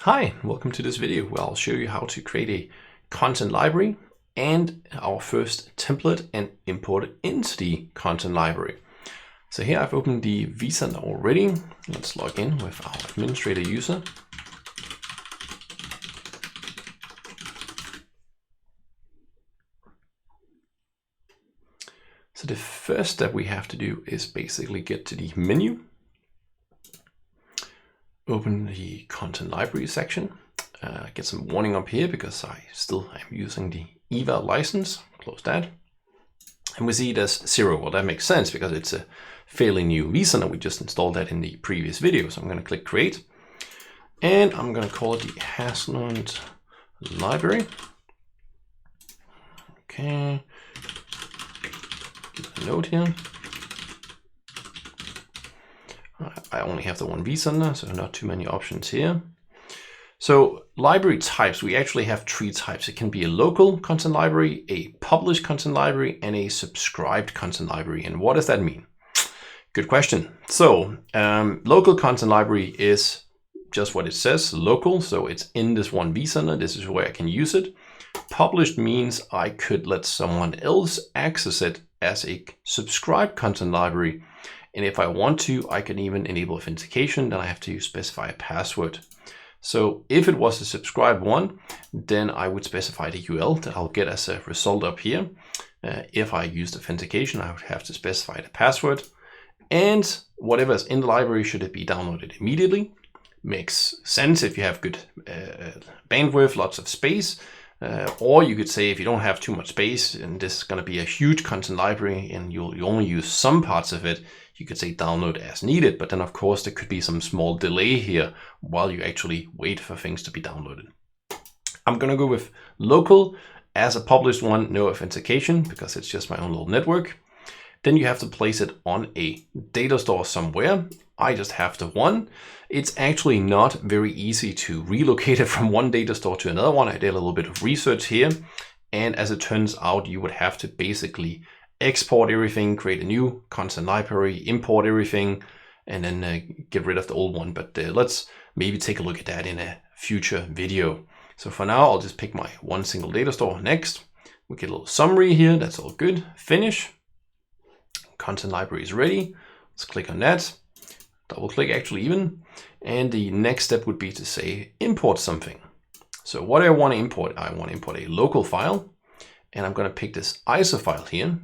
Hi, welcome to this video where I'll show you how to create a content library and our first template and import it into the content library. So here I've opened the vCenter already. Let's log in with our administrator user. So the first step we have to do is basically get to the menu. Open the content library section, get some warning up here because I still am using the eval license, close that. And we see there's 0. Well, that makes sense because it's a fairly new vCenter. We just installed that in the previous video. So I'm going to click create and I'm going to call it the Haslund library. Okay, give a note here. I only have the one vCenter, so not too many options here. So library types, we actually have 3 types. It can be a local content library, a published content library, and a subscribed content library. And what does that mean? Good question. So local content library is just what it says, local. So it's in this one vCenter. This is where I can use it. Published means I could let someone else access it as a subscribed content library. And if I want to, I can even enable authentication. Then I have to specify a password. So if it was a subscribed one, then I would specify the URL that I'll get as a result up here. If I used authentication, I would have to specify the password. And whatever is in the library, should it be downloaded immediately? Makes sense if you have good bandwidth, lots of space. Or you could say if you don't have too much space and this is going to be a huge content library and you only use some parts of it, you could say download as needed. But then of course there could be some small delay here while you actually wait for things to be downloaded. I'm going to go with local as a published one, no authentication because it's just my own little network. Then you have to place it on a data store somewhere. I just have the one. It's actually not very easy to relocate it from one data store to another one. I did a little bit of research here. And as it turns out, you would have to basically export everything, create a new content library, import everything, and then get rid of the old one. But let's maybe take a look at that in a future video. So for now, I'll just pick my one single data store. Next, we get a little summary here. That's all good. Finish. Content library is ready. Let's click on that. Double click actually even. And the next step would be to say import something. So what do I want to import? I want to import a local file. And I'm going to pick this ISO file here,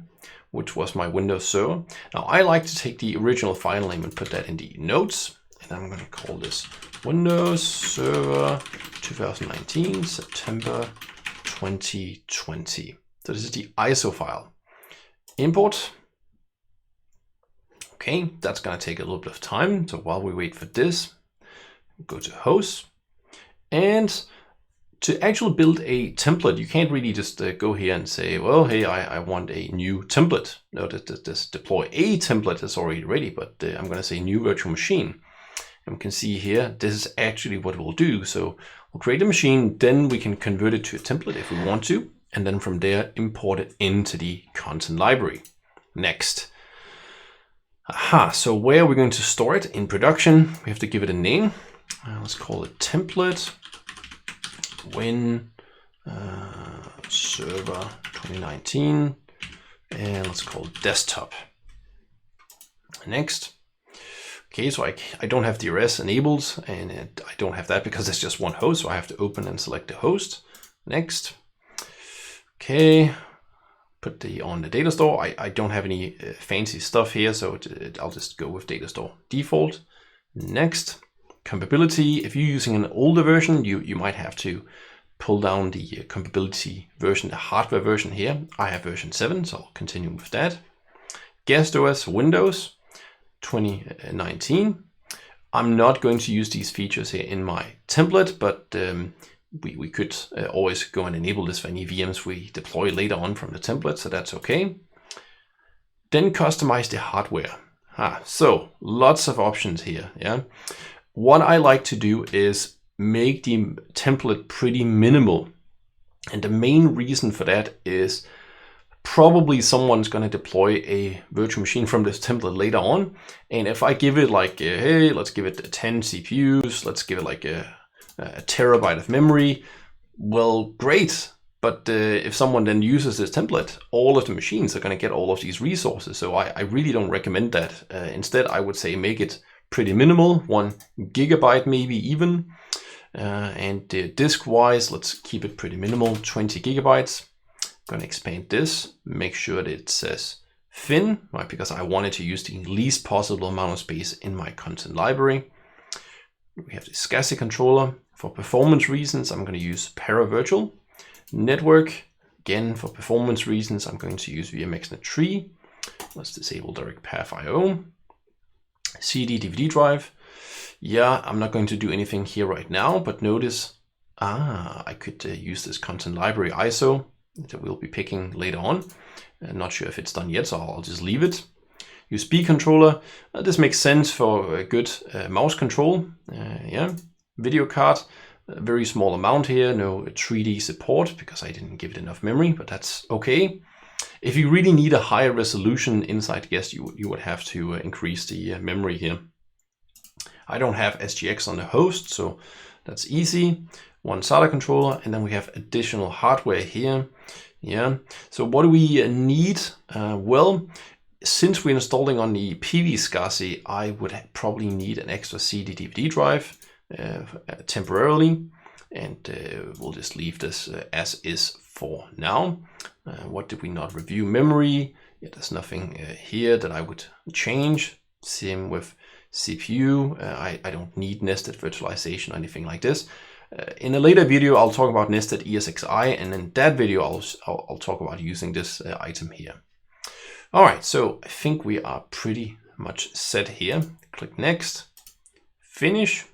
which was my Windows server. Now I like to take the original file name and put that in the notes. And I'm going to call this Windows Server 2019, September 2020. So this is the ISO file. Import. Okay, that's going to take a little bit of time. So while we wait for this, go to host. And to actually build a template, you can't really just go here and say, well, hey, I want a new template. No, this deploy a template is already ready, but I'm going to say new virtual machine. And we can see here, this is actually what we'll do. So we'll create a machine, then we can convert it to a template if we want to. And then from there, import it into the content library. Next. Aha, so where are we going to store it? In production, we have to give it a name. Let's call it template Win Server 2019. And let's call it desktop. Next. Okay, so I don't have DRS enabled and I don't have that because it's just one host. So I have to open and select the host. Next. Okay. Put on the data store. I don't have any fancy stuff here, so I'll just go with data store default. Next, compatibility. If you're using an older version, you might have to pull down the compatibility version, the hardware version here. I have version 7, so I'll continue with that. Guest OS Windows 2019. I'm not going to use these features here in my template, but we could always go and enable this for any VMs we deploy later on from the template, so that's okay. Then customize the hardware. So lots of options here. Yeah. What I like to do is make the template pretty minimal. And the main reason for that is probably someone's going to deploy a virtual machine from this template later on. And if I give it like, hey, let's give it 10 CPUs, let's give it like a terabyte of memory. Well, great. But if someone then uses this template, all of the machines are going to get all of these resources. So I really don't recommend that. Instead, I would say make it pretty minimal, 1 gigabyte maybe even. And disk-wise, let's keep it pretty minimal, 20 gigabytes. I'm going to expand this, make sure that it says thin, right? Because I wanted to use the least possible amount of space in my content library. We have the SCSI controller. For performance reasons, I'm going to use Paravirtual. Network, again, for performance reasons, I'm going to use VMXNet 3. Let's disable direct path IO. CD DVD drive. Yeah, I'm not going to do anything here right now, but notice, I could use this content library ISO that we'll be picking later on. I'm not sure if it's done yet, so I'll just leave it. USB controller. This makes sense for a good mouse control. Yeah, video card. A very small amount here, no 3D support because I didn't give it enough memory, but that's okay. If you really need a higher resolution inside guest, you would have to increase the memory here. I don't have SGX on the host, so that's easy. 1 SATA controller, and then we have additional hardware here. Yeah, so what do we need? Well, since we're installing on the PV SCSI, I would probably need an extra CD DVD drive. Temporarily, and we'll just leave this as is for now. What did we not review? Memory. Yeah, there's nothing here that I would change. Same with CPU. I don't need nested virtualization or anything like this. In a later video, I'll talk about nested ESXi, and in that video, I'll talk about using this item here. All right, so I think we are pretty much set here. Click next, finish.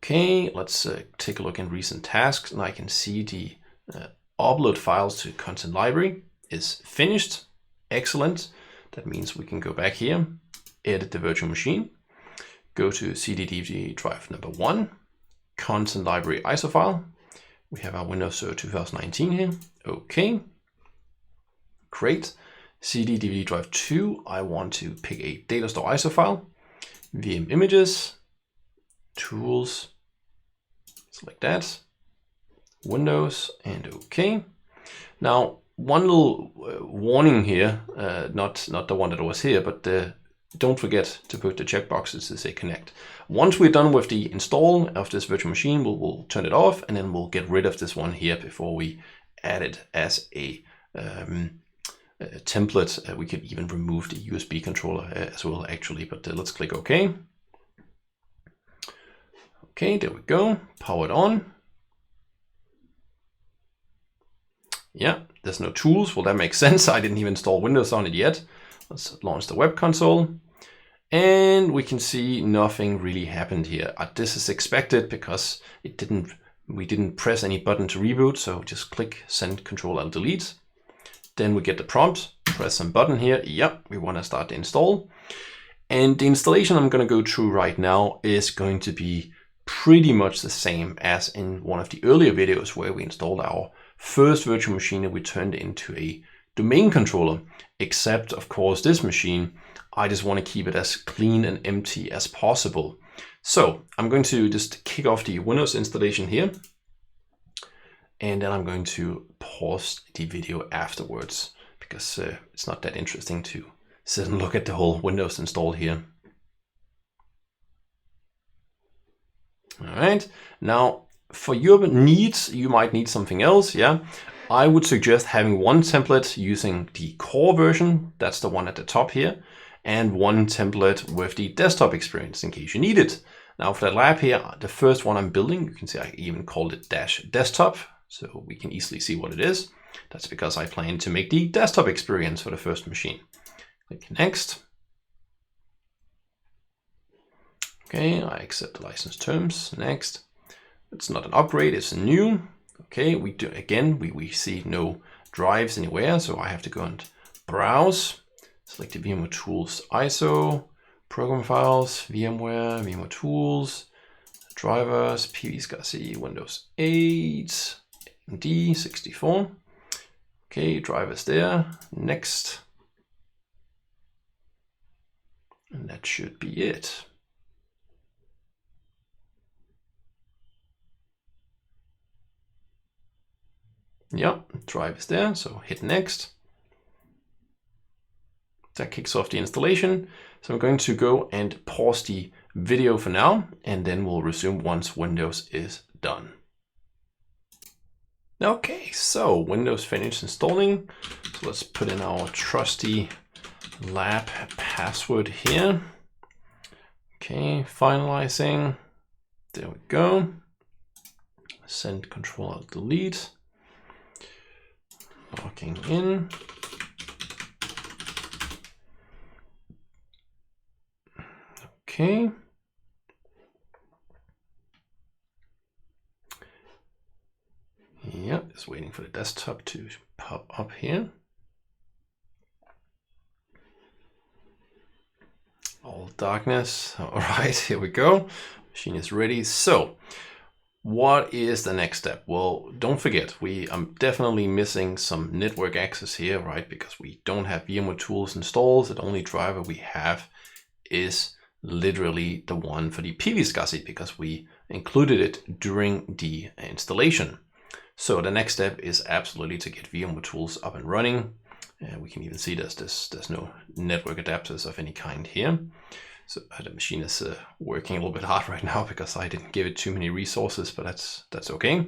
Okay, let's take a look in recent tasks, and I can see the upload files to content library is finished. Excellent. That means we can go back here, edit the virtual machine, go to CD DVD drive number 1, content library ISO file. We have our Windows Server 2019 here. Okay, great. CD DVD drive 2, I want to pick a data store ISO file, VM images, tools, select that, Windows, and OK. Now, one little warning here, not the one that was here, but don't forget to put the checkboxes to say connect. Once we're done with the install of this virtual machine, we'll turn it off, and then we'll get rid of this one here before we add it as a template. We could even remove the USB controller as well, actually, but let's click OK. Okay, there we go, powered on. Yeah, there's no tools. Well, that makes sense. I didn't even install Windows on it yet. Let's launch the web console. And we can see nothing really happened here. This is expected because we didn't press any button to reboot. So just click send Control-Alt delete. Then we get the prompt, press some button here. Yep, we want to start the install. And the installation I'm going to go through right now is going to be pretty much the same as in one of the earlier videos where we installed our first virtual machine and we turned it into a domain controller, except of course this machine, I just want to keep it as clean and empty as possible. So I'm going to just kick off the Windows installation here, and then I'm going to pause the video afterwards because it's not that interesting to sit and look at the whole Windows install here. All right, now for your needs, you might need something else. Yeah, I would suggest having one template using the core version. That's the one at the top here, and one template with the desktop experience in case you need it. Now for that lab here, the first one I'm building, you can see I even called it -desktop, so we can easily see what it is. That's because I plan to make the desktop experience for the first machine. Click next. Okay, I accept the license terms. Next. It's not an upgrade, it's a new. Okay, we see no drives anywhere, so I have to go and browse. Select the VMware Tools ISO, program files, VMware Tools, drivers, PV SCSI, Windows 8, AMD 64. Okay, drivers there. Next. And that should be it. Yeah, drive is there, so hit next. That kicks off the installation. So I'm going to go and pause the video for now, and then we'll resume once Windows is done. Okay, so Windows finished installing. So let's put in our trusty lab password here. Okay, finalizing. There we go. Send Control Alt Delete. Logging in. Okay. Yeah, just waiting for the desktop to pop up here. All darkness. All right, here we go. Machine is ready. So what is the next step? Well, don't forget, I'm definitely missing some network access here, right? Because we don't have VMware tools installed. The only driver we have is literally the one for the PV SCSI because we included it during the installation. So the next step is absolutely to get VMware tools up and running. We can even see there's no network adapters of any kind here. So the machine is working a little bit hard right now because I didn't give it too many resources, but that's okay.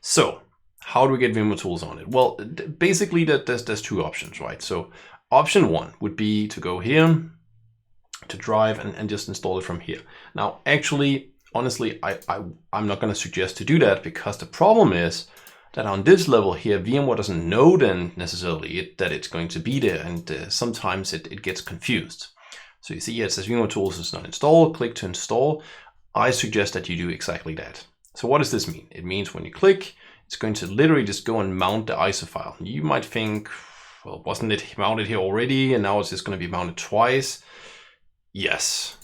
So how do we get VMware tools on it? Well, basically there's two options, right? So option one would be to go here to drive and just install it from here. Now, actually, honestly, I'm not going to suggest to do that because the problem is that on this level here, VMware doesn't know then necessarily that it's going to be there, and sometimes it gets confused. So you see here it says VMware tools is not installed, click to install. I suggest that you do exactly that. So what does this mean? It means when you click, it's going to literally just go and mount the ISO file. You might think, well, wasn't it mounted here already and now it's just going to be mounted twice? Yes,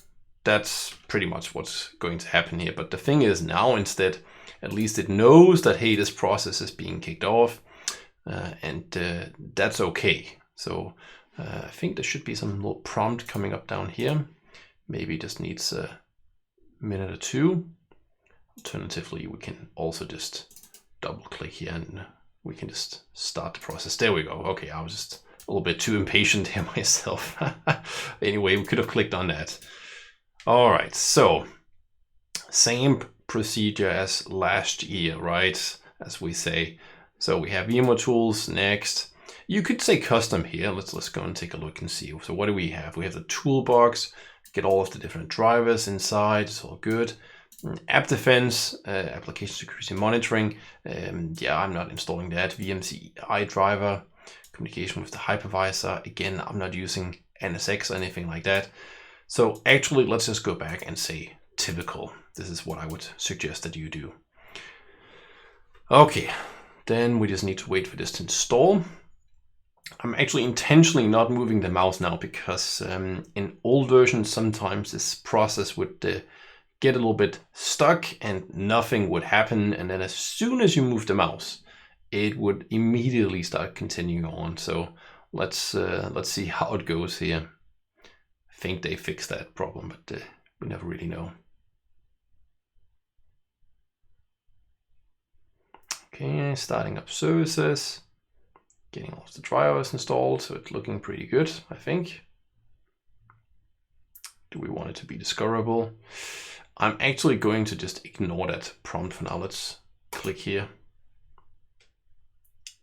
that's pretty much what's going to happen here. But the thing is now instead, at least it knows that, hey, this process is being kicked off and that's okay. So I think there should be some little prompt coming up down here. Maybe it just needs a minute or two. Alternatively, we can also just double click here and we can just start the process. There we go. Okay, I was just a little bit too impatient here myself. Anyway, we could have clicked on that. All right, so same procedure as last year, right? As we say. So we have VMware tools next. You could say custom here. Let's go and take a look and see. So what do we have? We have the toolbox, get all of the different drivers inside. It's all good. App Defense, application security monitoring. Yeah, I'm not installing that. VMCI driver, communication with the hypervisor. Again, I'm not using NSX or anything like that. So actually, let's just go back and say typical. This is what I would suggest that you do. Okay, then we just need to wait for this to install. I'm actually intentionally not moving the mouse now because in old versions, sometimes this process would get a little bit stuck and nothing would happen. And then as soon as you move the mouse, it would immediately start continuing on. So let's see how it goes here. I think they fixed that problem, but we never really know. Okay, starting up services. Getting all of the drivers installed, so it's looking pretty good, I think. Do we want it to be discoverable? I'm actually going to just ignore that prompt for now. Let's click here.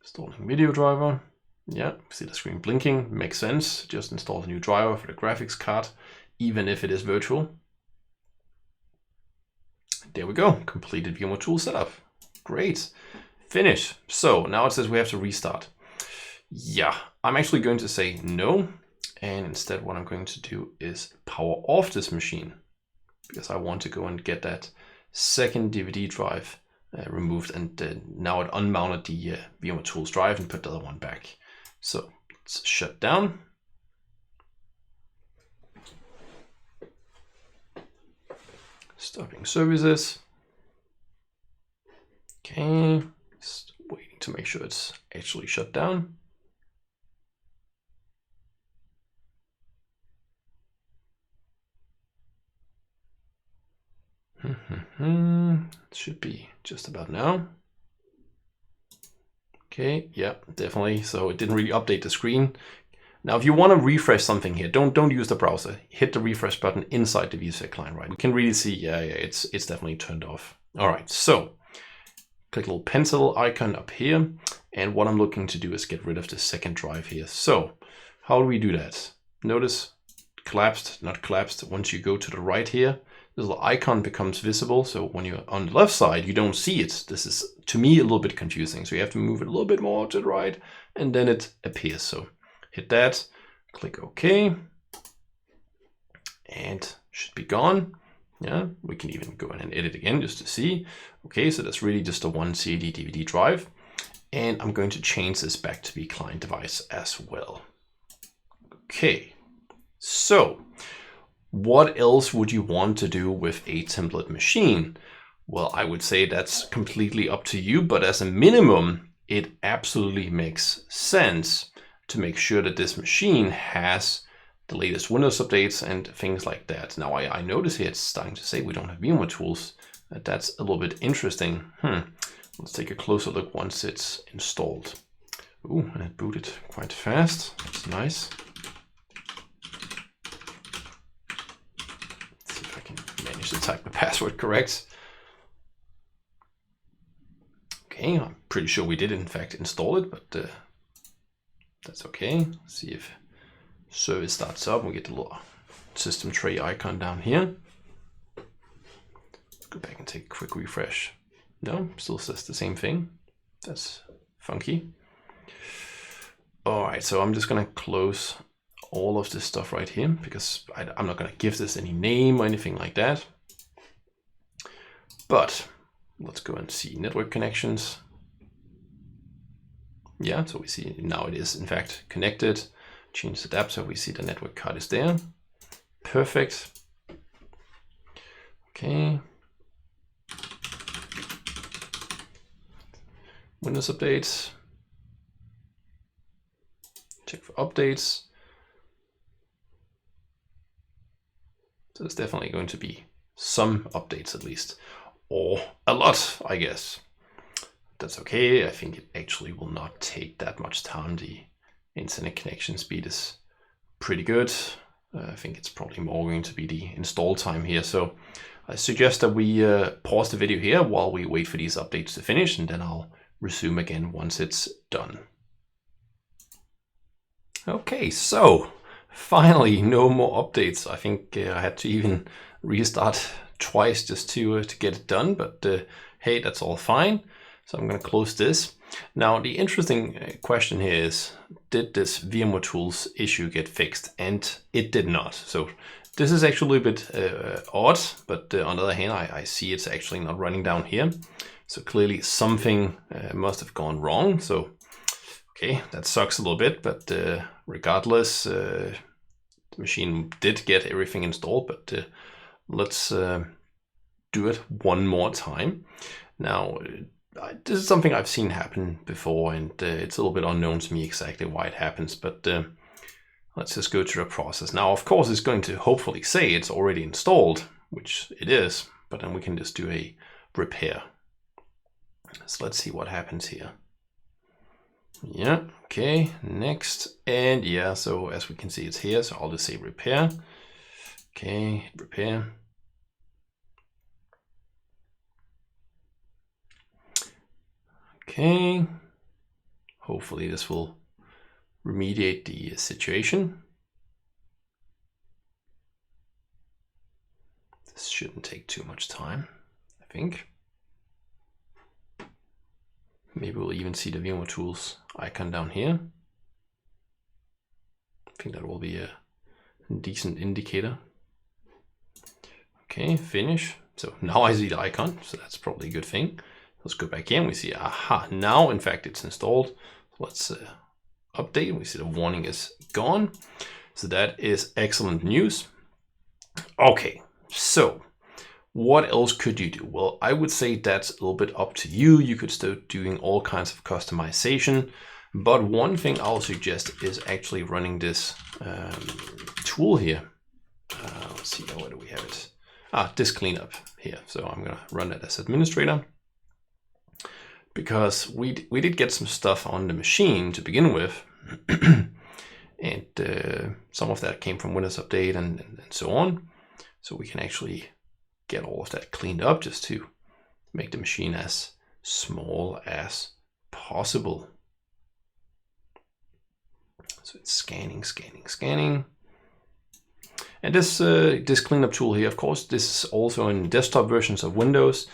Installing video driver. Yeah, see the screen blinking. Makes sense. Just install a new driver for the graphics card, even if it is virtual. There we go. Completed VMware tool setup. Great. Finish. So now it says we have to restart. Yeah, I'm actually going to say no. And instead what I'm going to do is power off this machine because I want to go and get that second DVD drive removed. And now it unmounted the VMware tools drive and put the other one back. So let's shut down. Stopping services. Okay, just waiting to make sure it's actually shut down. It should be just about now. Okay, yeah, definitely. So it didn't really update the screen. Now, if you want to refresh something here, don't use the browser. Hit the refresh button inside the vSphere client, right? We can really see, yeah, it's definitely turned off. All right, so click a little pencil icon up here. And what I'm looking to do is get rid of the second drive here. So how do we do that? Notice collapsed, not collapsed. Once you go to the right here, this little icon becomes visible. So when you're on the left side, you don't see it. This is, to me, a little bit confusing. So you have to move it a little bit more to the right, and then it appears. So hit that, click OK, and should be gone. Yeah, we can even go in and edit again just to see. Okay, so that's really just a one CD DVD drive. And I'm going to change this back to be client device as well. Okay, so what else would you want to do with a template machine? Well, I would say that's completely up to you, but as a minimum, it absolutely makes sense to make sure that this machine has the latest Windows updates and things like that. Now, I notice here it's starting to say we don't have VMware tools. That's a little bit interesting. Let's take a closer look once it's installed. Ooh, and it booted quite fast. That's nice. Let's see if I can manage to type the password correct. Okay, I'm pretty sure we did in fact install it, but that's okay. Let's see if service starts up. We get the little system tray icon down here. Let's go back and take a quick refresh. No, still says the same thing. That's funky. All right, so I'm just gonna close all of this stuff right here because I'm not gonna give this any name or anything like that. But let's go and see network connections. Yeah, so we see now it is in fact connected. Change the adapter, we see the network card is there. Perfect. Okay. Windows updates. Check for updates. So there's definitely going to be some updates at least, or a lot, I guess. That's okay. I think it actually will not take that much time. The internet connection speed is pretty good. I think it's probably more going to be the install time here. So I suggest that we pause the video here while we wait for these updates to finish, and then I'll resume again once it's done. Okay, so finally no more updates. I think I had to even restart twice just to get it done, but hey, that's all fine. So I'm going to close this. Now the interesting question here is, did this VMware Tools issue get fixed? And it did not. So this is actually a bit odd, but on the other hand, I see it's actually not running down here. So clearly something must have gone wrong. So, okay, that sucks a little bit, but regardless, the machine did get everything installed, but let's do it one more time. Now, this is something I've seen happen before, and it's a little bit unknown to me exactly why it happens, but let's just go through the process. Now, of course, it's going to hopefully say it's already installed, which it is, but then we can just do a repair. So let's see what happens here. Yeah, okay, next. And yeah, so as we can see, it's here. So I'll just say repair. Okay, repair. Okay, hopefully this will remediate the situation. This shouldn't take too much time, I think. Maybe we'll even see the VMware Tools icon down here. I think that will be a decent indicator. Okay, finish. So now I see the icon, so that's probably a good thing. Let's go back in. We see, aha, now in fact it's installed. Let's update. We see the warning is gone. So that is excellent news. Okay, so what else could you do? Well, I would say that's a little bit up to you. You could start doing all kinds of customization. But one thing I'll suggest is actually running this tool here. Let's see, where do we have it? Disk cleanup here. So I'm going to run it as administrator. because we did get some stuff on the machine to begin with, and some of that came from Windows Update and so on. So we can actually get all of that cleaned up just to make the machine as small as possible. So it's scanning. And this cleanup tool here, of course, this is also in desktop versions of Windows,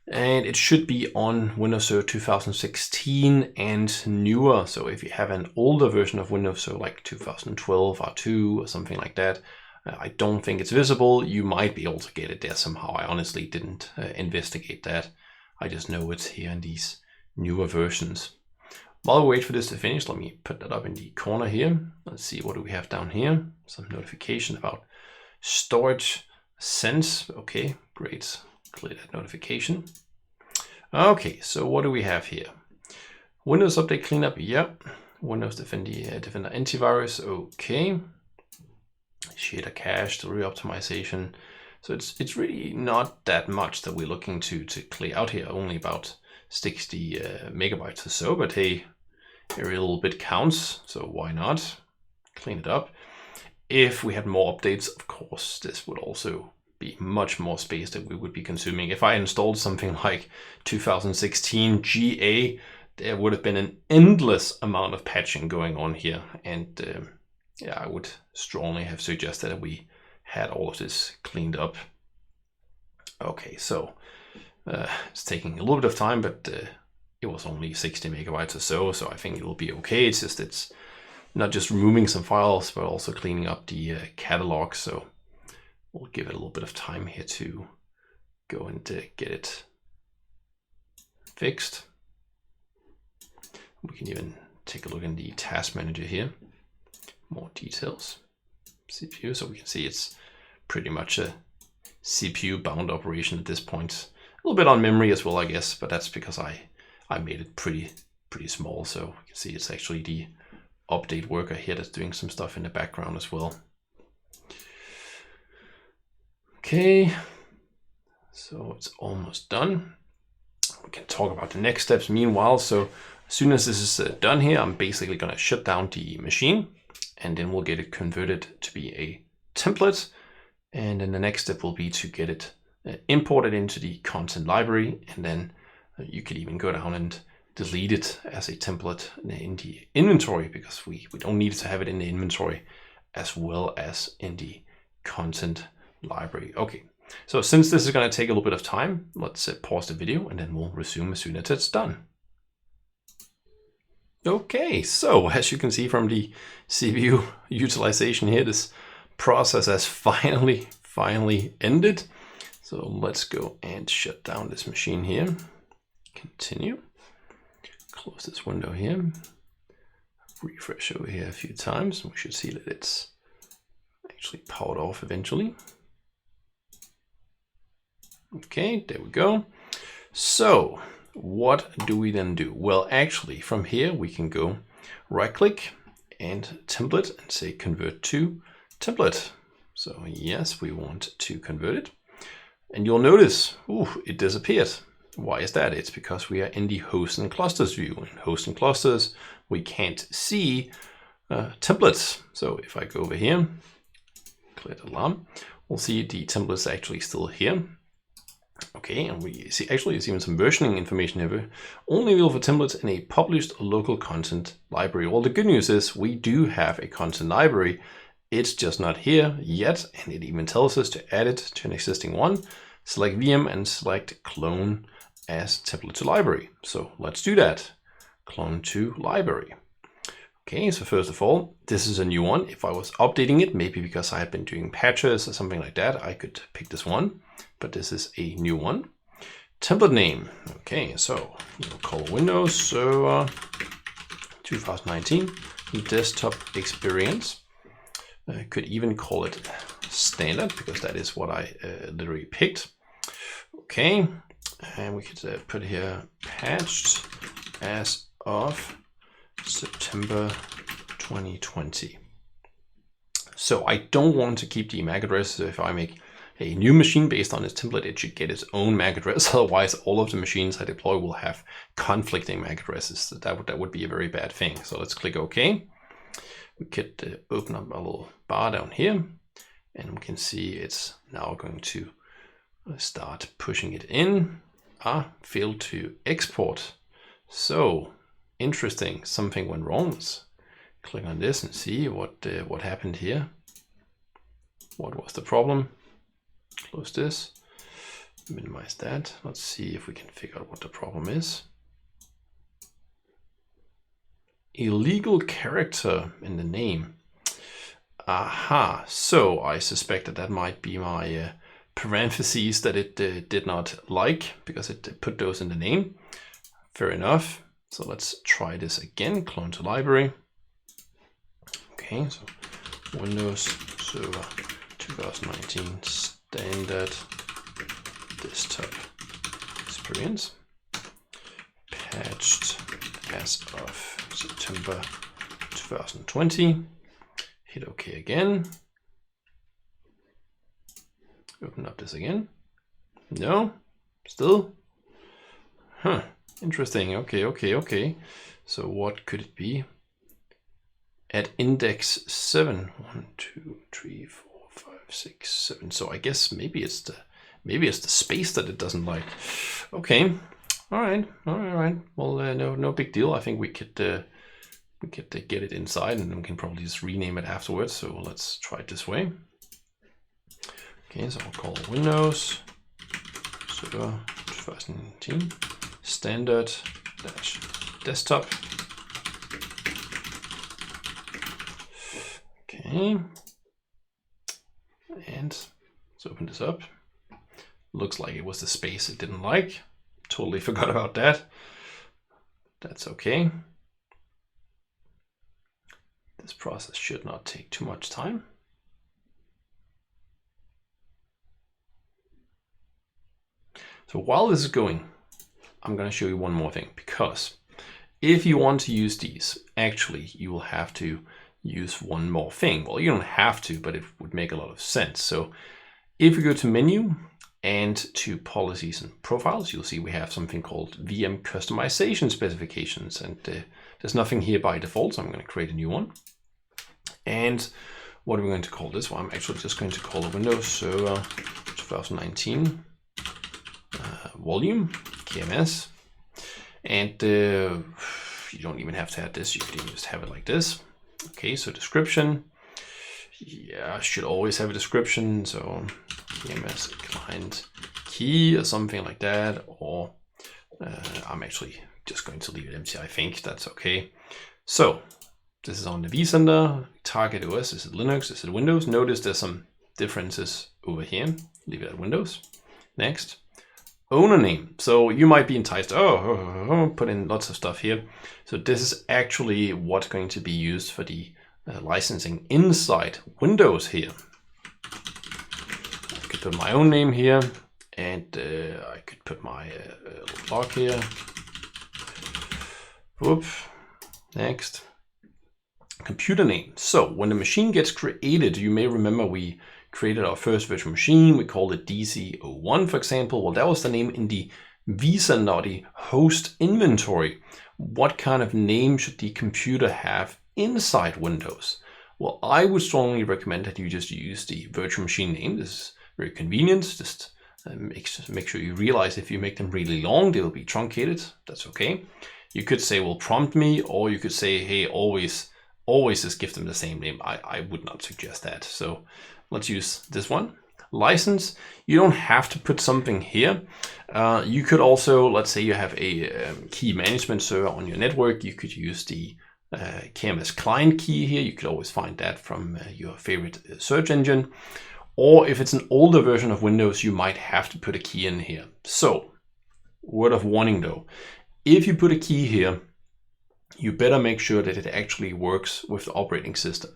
and it should be on Windows Server 2016 and newer. So if you have an older version of Windows, so like 2012 R2 or something like that, I don't think it's visible. You might be able to get it there somehow. I honestly didn't investigate that. I just know it's here in these newer versions. While we wait for this to finish, let me put that up in the corner here. Let's see, what do we have down here? Some notification about storage sense. Okay, great. Clear that notification. Okay, so what do we have here? Windows Update Cleanup, yep. Windows Defender Antivirus, okay. Shader cache, the reoptimization. So it's really not that much that we're looking to clear out here, only about 60 megabytes or so, but hey, every little bit counts, so why not clean it up? If we had more updates, of course, this would also be much more space that we would be consuming. If I installed something like 2016 GA, there would have been an endless amount of patching going on here, and yeah, I would strongly have suggested that we had all of this cleaned up. Okay, so it's taking a little bit of time, but it was only 60 megabytes or so, so I think it will be okay. It's just it's not just removing some files, but also cleaning up the catalog. So we'll give it a little bit of time here to go and get it fixed. We can even take a look in the task manager here. More details. CPU, so we can see it's pretty much a CPU bound operation at this point. A little bit on memory as well, I guess, but that's because I made it pretty small. So you can see it's actually the update worker here that's doing some stuff in the background as well. Okay, so it's almost done. We can talk about the next steps meanwhile. So as soon as this is done here, I'm basically going to shut down the machine, and then we'll get it converted to be a template. And then the next step will be to get it imported into the content library, and then you could even go down and delete it as a template in the inventory, because we don't need to have it in the inventory as well as in the content library. Okay, so since this is going to take a little bit of time, let's pause the video and then we'll resume as soon as it's done. Okay, so as you can see from the CPU utilization here, this process has finally ended. So let's go and shut down this machine here. Continue. Close this window here. Refresh over here a few times. We should see that it's actually powered off eventually. Okay, there we go. So what do we then do? Well, actually from here we can go right click and template and say convert to template. So yes, we want to convert it. And you'll notice, it disappeared. Why is that? It's because we are in the hosts and clusters view. In hosts and clusters, we can't see templates. So if I go over here, clear the alarm, we'll see the templates actually still here. Okay, and we see actually there's even some versioning information here. Only available for templates in a published local content library. Well, the good news is we do have a content library. It's just not here yet, and it even tells us to add it to an existing one. Select VM and select clone as template to library. So let's do that. Clone to library. Okay, so first of all, this is a new one. If I was updating it, maybe because I had been doing patches or something like that, I could pick this one, but this is a new one. Template name. Okay, so we'll call Windows Server 2019 desktop experience. I could even call it standard because that is what I literally picked. Okay, and we could put here patched as of September 2020. So I don't want to keep the MAC address. So if I make a new machine based on its template, it should get its own MAC address. Otherwise, all of the machines I deploy will have conflicting MAC addresses. So that would be a very bad thing. So let's click OK. We could open up a little bar down here, and we can see it's now going to start pushing it in. Failed to export. So interesting, something went wrong. Let's click on this and see what happened here. What was the problem? Close this, minimize that. Let's see if we can figure out what the problem is. Illegal character in the name. Aha, so I suspect that might be my parentheses that it did not like, because it put those in the name. Fair enough. So let's try this again. Clone to library. Okay, so Windows Server 2019 standard desktop experience, patched as of September 2020. Hit OK again. Open up this again. No, still. Interesting. Okay. So what could it be? At index 7. 1, 2, 3, 4, 5, 6, 7. So I guess maybe it's the space that it doesn't like. Okay. All right. Well, no big deal. I think we could get it inside, and then we can probably just rename it afterwards. So let's try it this way. Okay, so I'll call it Windows Server 2019 standard desktop. Okay, and let's open this up. Looks like it was the space it didn't like. Totally forgot about that. That's okay. This process should not take too much time. So while this is going, I'm going to show you one more thing, because if you want to use these, actually you will have to use one more thing. Well, you don't have to, but it would make a lot of sense. So if we go to menu and to policies and profiles, you'll see we have something called VM Customization Specifications, and there's nothing here by default, so I'm going to create a new one. And what are we going to call this one? I'm actually just going to call it Windows Server 2019 volume KMS. And you don't even have to add this, you can just have it like this. Okay, so description. Yeah, should always have a description. So KMS client key or something like that. Or I'm actually just going to leave it empty. I think that's okay. So this is on the vCenter. Target OS, is it Linux, is it Windows? Notice there's some differences over here. Leave it at Windows. Next. Owner name. So you might be enticed, put in lots of stuff here. So this is actually what's going to be used for the licensing inside Windows here. I could put my own name here, and I could put my log here. Whoop. Next. Computer name. So when the machine gets created, you may remember we created our first virtual machine. We called it DC01, for example. Well, that was the name in the vCenter, or the host inventory. What kind of name should the computer have inside Windows? Well, I would strongly recommend that you just use the virtual machine name. This is very convenient. Just make sure you realize if you make them really long, they will be truncated. That's okay. You could say, well, prompt me, or you could say, hey, always just give them the same name. I would not suggest that. So let's use this one. License. You don't have to put something here. You could also, let's say you have a key management server on your network. You could use the KMS client key here. You could always find that from your favorite search engine. Or if it's an older version of Windows, you might have to put a key in here. So, word of warning though, if you put a key here, you better make sure that it actually works with the operating system.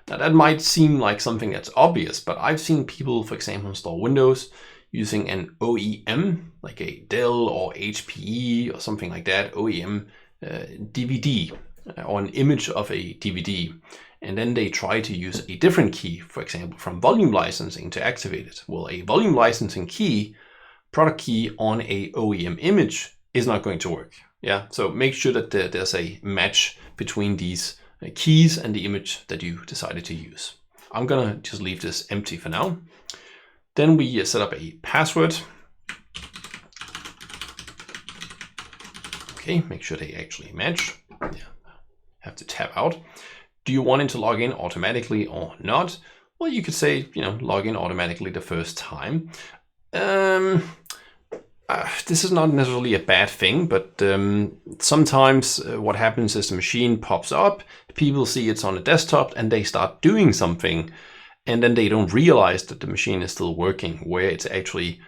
Now that might seem like something that's obvious, but I've seen people, for example, install Windows using an OEM, like a Dell or HPE or something like that, OEM DVD, or an image of a DVD. and then they try to use a different key, for example, from volume licensing to activate it. Well, a volume licensing key, product key on a OEM image is not going to work. Yeah, so make sure that there's a match between these keys and the image that you decided to use. I'm gonna just leave this empty for now. Then we set up a password. Okay, make sure they actually match. Yeah, have to tab out. Do you want it to log in automatically or not? Well, you could say, log in automatically the first time. This is not necessarily a bad thing, but sometimes what happens is the machine pops up, people see it's on a desktop and they start doing something, and then they don't realize that the machine is still working, where it's actually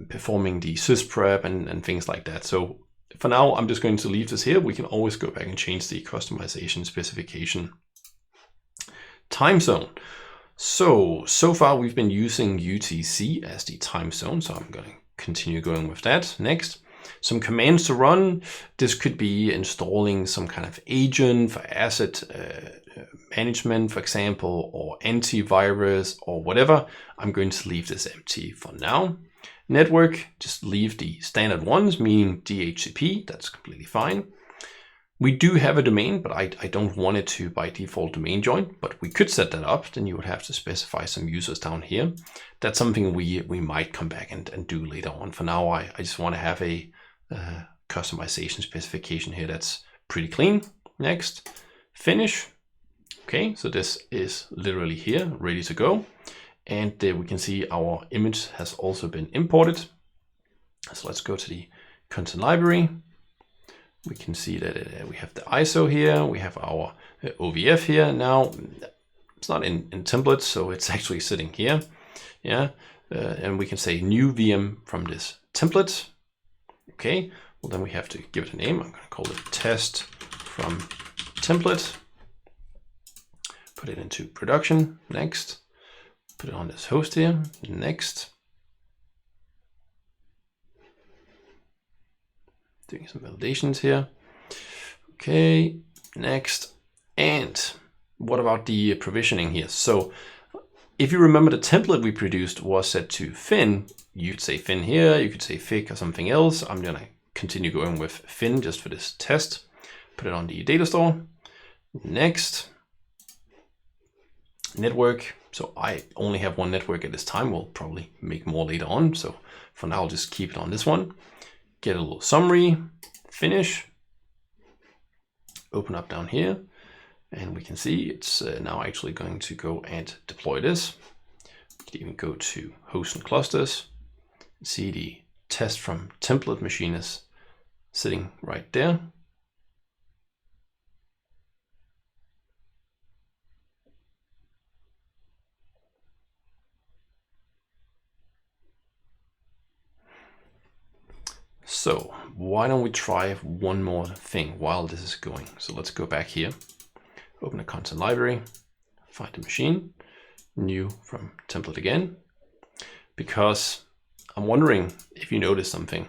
performing the sysprep and things like that. So for now, I'm just going to leave this here. We can always go back and change the customization specification. Time zone. So far we've been using UTC as the time zone, so I'm going to continue going with that. Next, some commands to run. This could be installing some kind of agent for asset management, for example, or antivirus or whatever. I'm going to leave this empty for now. Network, just leave the standard ones, meaning DHCP, that's completely fine. We do have a domain, but I don't want it to by default domain join, but we could set that up. Then you would have to specify some users down here. That's something we might come back and do later on. For now, I just want to have a customization specification here that's pretty clean. Next, finish. Okay, so this is literally here, ready to go. And we can see our image has also been imported. So let's go to the content library. We can see that we have the ISO here. We have our OVF here. Now, it's not in templates, so it's actually sitting here. Yeah, and we can say new VM from this template. Okay, well then we have to give it a name. I'm going to call it test from template. Put it into production. Next. Put it on this host here. Next. Doing some validations here. Okay, next. And what about the provisioning here? So if you remember, the template we produced was set to Fin. You could say Fin here, you could say Fig or something else. I'm gonna continue going with Fin just for this test. Put it on the data store. Next. Network. So I only have one network at this time. We'll probably make more later on. So for now, I'll just keep it on this one. Get a little summary, finish, open up down here, and we can see it's now actually going to go and deploy this. We can even go to hosts and clusters, see the test from template machine is sitting right there. So why don't we try one more thing while this is going? So let's go back here, open a content library, find the machine, new from template again, because I'm wondering if you noticed something.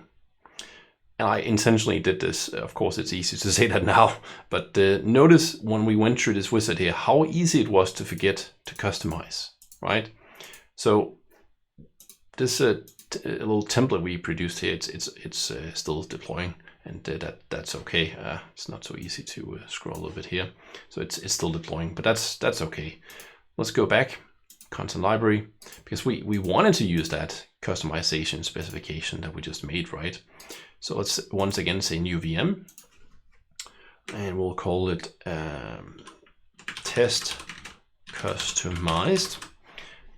And I intentionally did this. Of course, it's easy to say that now, but notice when we went through this wizard here, how easy it was to forget to customize, right? So this a little template we produced here, it's still deploying, and that's okay. It's not so easy to scroll a little bit here, so it's still deploying, but that's okay. Let's go back, content library, because we wanted to use that customization specification that we just made, right? So let's once again say new VM, and we'll call it test customized.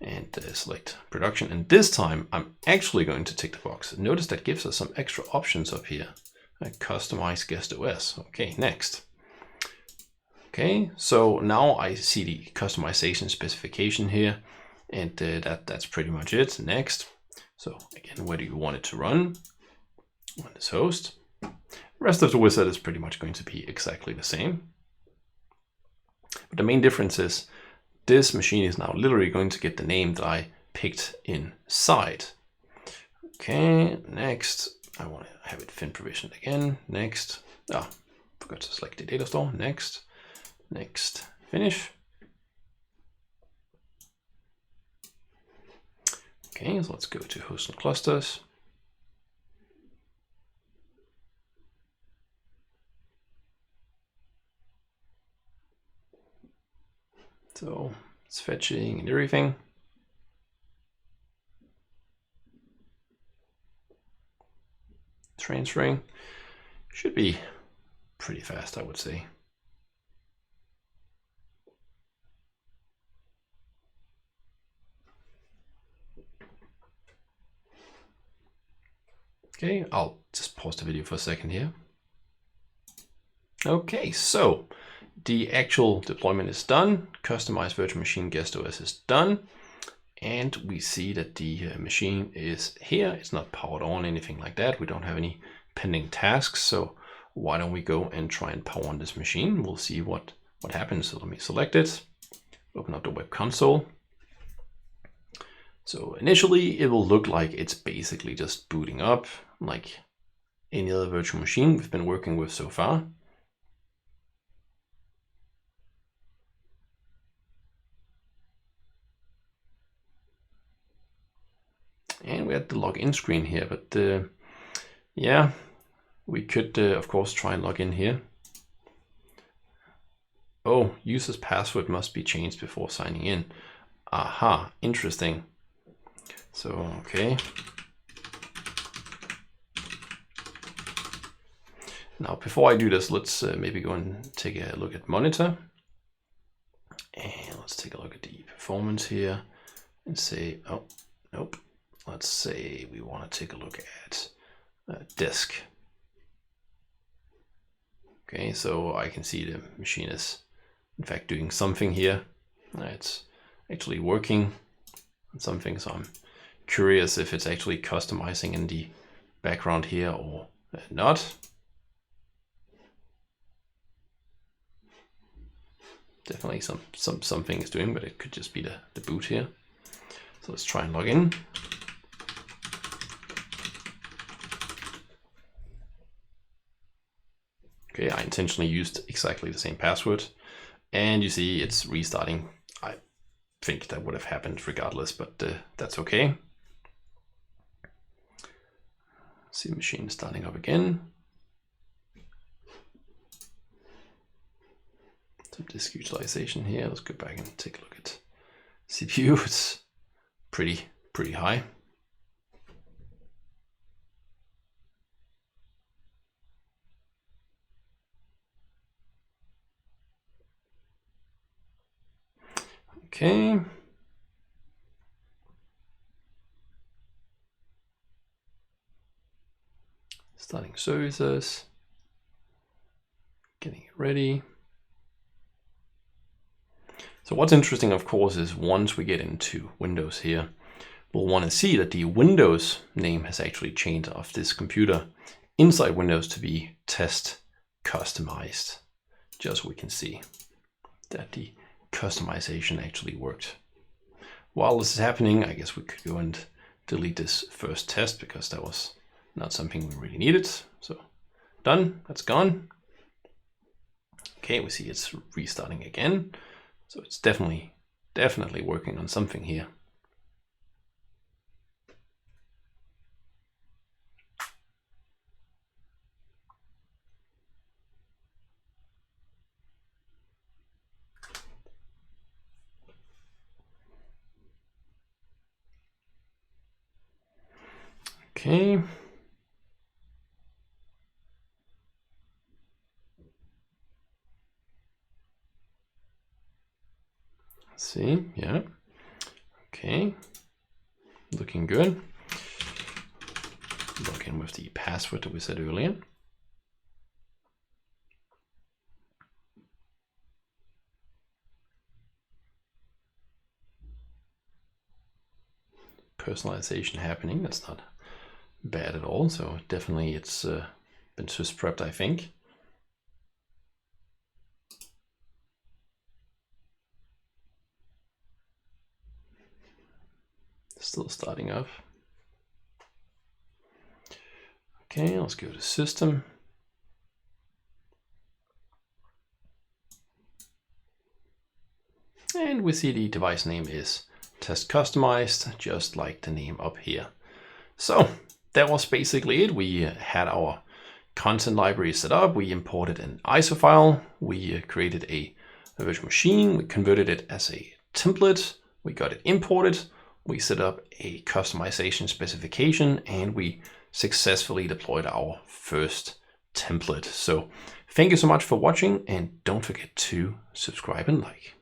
And select production. And this time I'm actually going to tick the box. Notice that gives us some extra options up here. Customize guest OS. Okay, next. Okay, so now I see the customization specification here, and that's pretty much it. Next. So again, where do you want it to run? On this host. The rest of the wizard is pretty much going to be exactly the same. But the main difference is this machine is now literally going to get the name that I picked inside. Okay, next. I want to have it fin provisioned again. Next. Forgot to select the data store. Next. Next. Finish. Okay, so let's go to host and clusters. So it's fetching and everything. Transferring should be pretty fast, I would say. Okay, I'll just pause the video for a second here. Okay, so the actual deployment is done. Customized virtual machine guest OS is done. And we see that the machine is here. It's not powered on, anything like that. We don't have any pending tasks. So why don't we go and try and power on this machine? We'll see what happens. So let me select it, open up the web console. So initially it will look like it's basically just booting up like any other virtual machine we've been working with so far. And we had the login screen here, but yeah, we could of course try and log in here. Oh, user's password must be changed before signing in. Aha, interesting. So, okay. Now, before I do this, let's maybe go and take a look at monitor. And let's take a look at the performance here and say, oh, nope. Let's say we want to take a look at disk. Okay, so I can see the machine is in fact doing something here. It's actually working on something, so I'm curious if it's actually customizing in the background here or not. Definitely something is doing, but it could just be the boot here. So let's try and log in. Okay, I intentionally used exactly the same password, and you see it's restarting. I think that would have happened regardless, but that's okay. See the machine starting up again. Some disk utilization here. Let's go back and take a look at CPU. It's pretty high. Okay. Starting services. Getting it ready. So what's interesting, of course, is once we get into Windows here, we'll want to see that the Windows name has actually changed of this computer inside Windows to be test customized. Just so we can see that the customization actually worked. While this is happening, I guess we could go and delete this first test because that was not something we really needed. So done, that's gone. Okay, we see it's restarting again. So it's definitely working on something here. Okay. Let's see, yeah. Okay, looking good. Log in with the password that we said earlier. Personalization happening, that's not bad at all. So definitely it's been sys prepped, I think. Still starting up. Okay, let's go to system. And we see the device name is test customized, just like the name up here. So that was basically it. We had our content library set up. We imported an ISO file. We created a virtual machine. We converted it as a template. We got it imported. We set up a customization specification, and we successfully deployed our first template. So thank you so much for watching, and don't forget to subscribe and like.